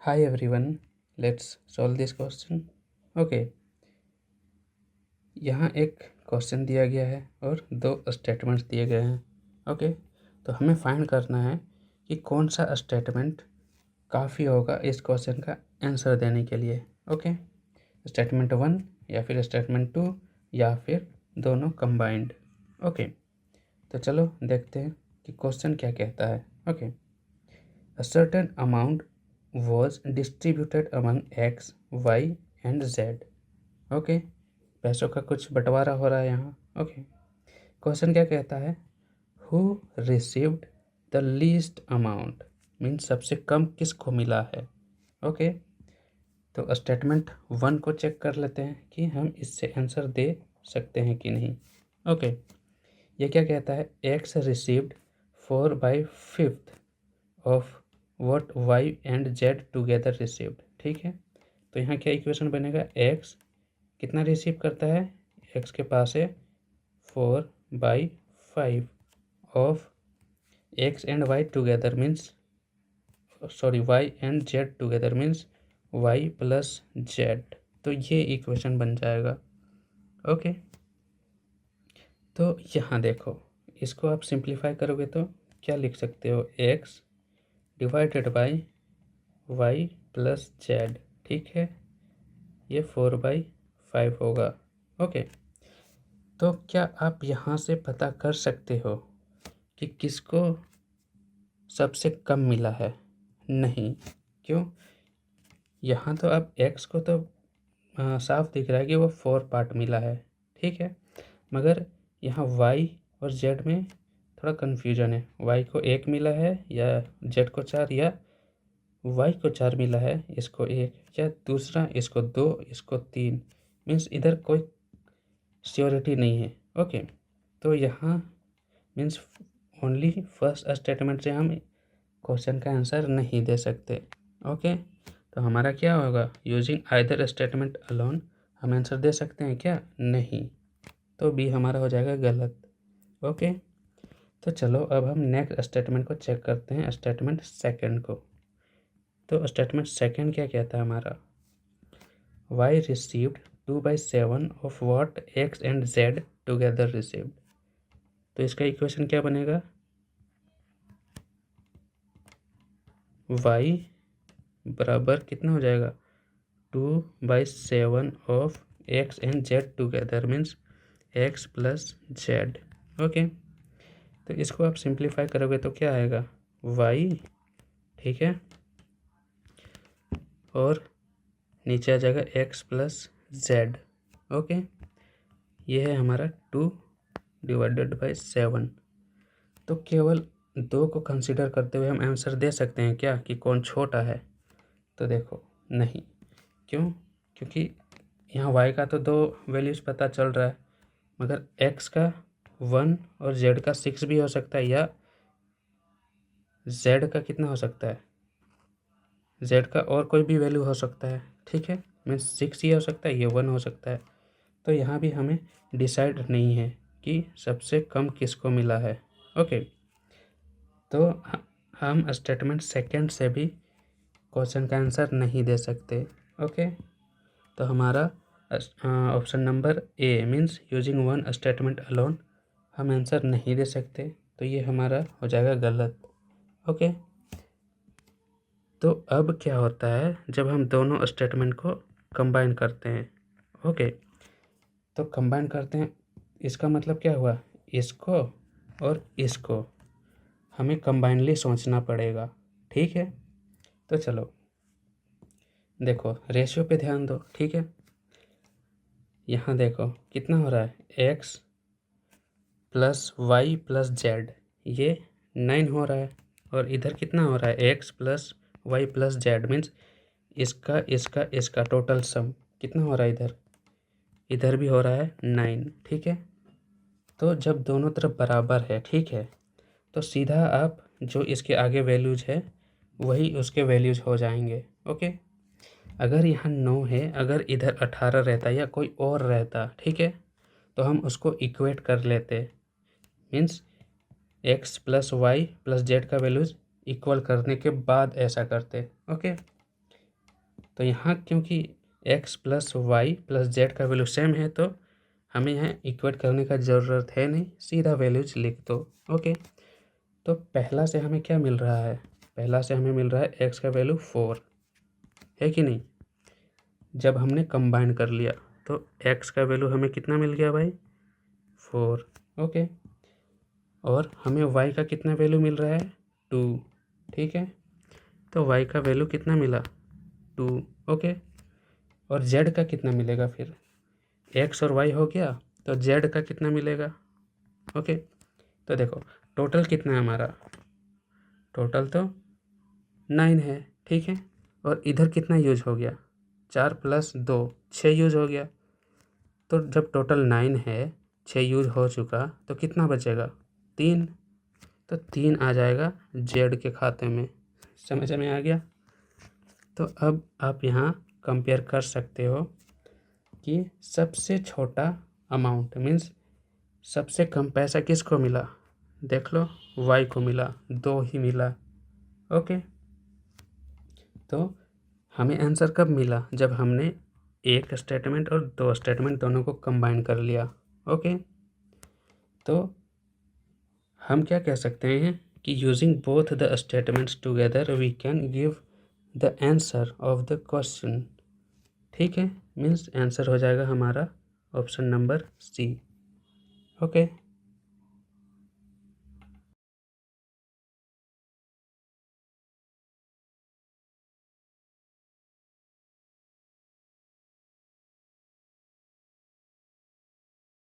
Hi everyone, let's solve this question. Okay, यहाँ एक question दिया गया है और दो स्टेटमेंट्स दिए गए हैं. ओके, तो हमें फाइंड करना है कि कौन सा स्टेटमेंट काफ़ी होगा इस क्वेश्चन का आंसर देने के लिए. ओके, स्टेटमेंट 1 या फिर स्टेटमेंट 2 या फिर दोनों कंबाइंड. ओके, तो चलो देखते हैं कि क्वेश्चन क्या कहता है. Okay, a certain amount was distributed among x, y and z. Okay, पैसों का कुछ बंटवारा हो रहा है यहाँ. ओके, क्वेश्चन क्या कहता है, who received the least amount, means सबसे कम किसको मिला है. ओके, तो स्टेटमेंट 1 को चेक कर लेते हैं कि हम इससे आंसर दे सकते हैं कि नहीं. ओके, ये क्या कहता है, x received 4/5 of what y and z together received. ठीक है, तो यहाँ क्या इक्वेशन बनेगा, एक्स कितना रिसीव करता है, एक्स के पास है 4/5 of x and y together means y and z together means y plus z. तो ये इक्वेशन बन जाएगा. ओके, तो यहाँ देखो, इसको आप सिंप्लीफाई करोगे तो क्या लिख सकते हो, x divided by y plus z. ठीक है, ये 4/5 होगा. ओके, तो क्या आप यहाँ से पता कर सकते हो कि किसको सबसे कम मिला है. नहीं, क्यों, यहाँ तो अब एक्स को तो साफ दिख रहा है कि वो 4 पार्ट मिला है. ठीक है, मगर यहाँ वाई और जेड में थोड़ा कन्फ्यूजन है. वाई को 1 मिला है या जेड को 4, या वाई को 4 मिला है, इसको 1, या दूसरा इसको 2, इसको 3. मीन्स इधर कोई श्योरिटी नहीं है. ओके, तो यहाँ मीन्स ओनली फर्स्ट स्टेटमेंट से हम क्वेश्चन का आंसर नहीं दे सकते. ओके, तो हमारा क्या होगा, यूजिंग आइदर स्टेटमेंट अलोन हम आंसर दे सकते हैं क्या, नहीं, तो बी हमारा हो जाएगा गलत. ओके, तो चलो अब हम नेक्स्ट स्टेटमेंट को चेक करते हैं, स्टेटमेंट सेकंड को. तो स्टेटमेंट सेकंड क्या कहता है हमारा, y received 2/7 of what x and z together received. तो इसका इक्वेशन क्या बनेगा, y बराबर कितना हो जाएगा, 2/7 of x and z together means x plus Z. Okay, तो इसको आप सिंप्लीफाई करोगे तो क्या आएगा, y. ठीक है, और नीचे आ जाएगा एक्स प्लस जेड. ओके, ये है हमारा 2/7. तो केवल 2 को कंसिडर करते हुए हम आंसर दे सकते हैं क्या कि कौन छोटा है. तो देखो नहीं, क्यों, क्योंकि यहाँ y का तो 2 वैल्यूज़ पता चल रहा है, मगर x का 1 और z का 6 भी हो सकता है, या z का कितना हो सकता है, z का और कोई भी वैल्यू हो सकता है. ठीक है, मीन्स 6 ये हो सकता है, ये 1 हो सकता है. तो यहाँ भी हमें डिसाइड नहीं है कि सबसे कम किसको मिला है. ओके, तो हम स्टेटमेंट सेकंड से भी क्वेश्चन का आंसर नहीं दे सकते. ओके, तो हमारा option number A means using one statement alone हम आंसर नहीं दे सकते, तो ये हमारा हो जाएगा गलत. ओके, तो अब क्या होता है जब हम दोनों स्टेटमेंट को कंबाइन करते हैं. ओके, तो कंबाइन करते हैं, इसका मतलब क्या हुआ, इसको और इसको हमें कंबाइनली सोचना पड़ेगा. ठीक है, तो चलो देखो रेशियो पे ध्यान दो. ठीक है, यहाँ देखो कितना हो रहा है, x plus y plus z, ये 9 हो रहा है, और इधर कितना हो रहा है, x plus y plus z means इसका इसका इसका टोटल सम कितना हो रहा है, इधर इधर भी हो रहा है 9. ठीक है, तो जब दोनों तरफ बराबर है, ठीक है, तो सीधा आप जो इसके आगे वैल्यूज है वही उसके वैल्यूज हो जाएंगे. ओके, अगर यहाँ 9 है, अगर इधर 18 रहता या कोई और रहता, ठीक है, तो हम उसको इक्वेट कर लेते, means x plus y plus z का वैल्यूज इक्वल करने के बाद ऐसा करते. ओके, तो यहाँ क्योंकि x plus y plus z का वैल्यू सेम है तो हमें यहाँ इक्वेट करने का ज़रूरत है नहीं, सीधा वैल्यूज लिख दो। ओके, तो पहला से हमें क्या मिल रहा है? पहला से हमें मिल रहा है x का वैल्यू 4 है कि नहीं। जब हमने कंबाइन कर लिया तो x का वैल्यू हमें कितना मिल गया भाई? 4। ओके, और हमें y का कितना वैल्यू मिल रहा है? 2। ठीक है, तो y का वैल्यू कितना मिला? 2। ओके, और z का कितना मिलेगा फिर? x और y हो गया, तो z का कितना मिलेगा? ओके, तो देखो टोटल कितना है हमारा? टोटल तो 9 है। ठीक है, और इधर कितना यूज हो गया? 4 प्लस 2 6 यूज हो गया। तो जब टोटल 9 है, 6 यूज हो चुका, तो कितना बचेगा? 3। तो 3 आ जाएगा जेड के खाते में। समझ में आ गया? तो अब आप यहाँ कंपेयर कर सकते हो कि सबसे छोटा अमाउंट मीन्स सबसे कम पैसा किसको मिला? देख लो, वाई को मिला, 2 ही मिला। ओके, तो हमें आंसर कब मिला? जब हमने एक स्टेटमेंट और 2 स्टेटमेंट दोनों को कंबाइन कर लिया। ओके, तो हम क्या कह सकते हैं कि using both the statements together we can give the answer of the question. ठीक है, मीन्स आंसर हो जाएगा हमारा ऑप्शन नंबर सी। ओके।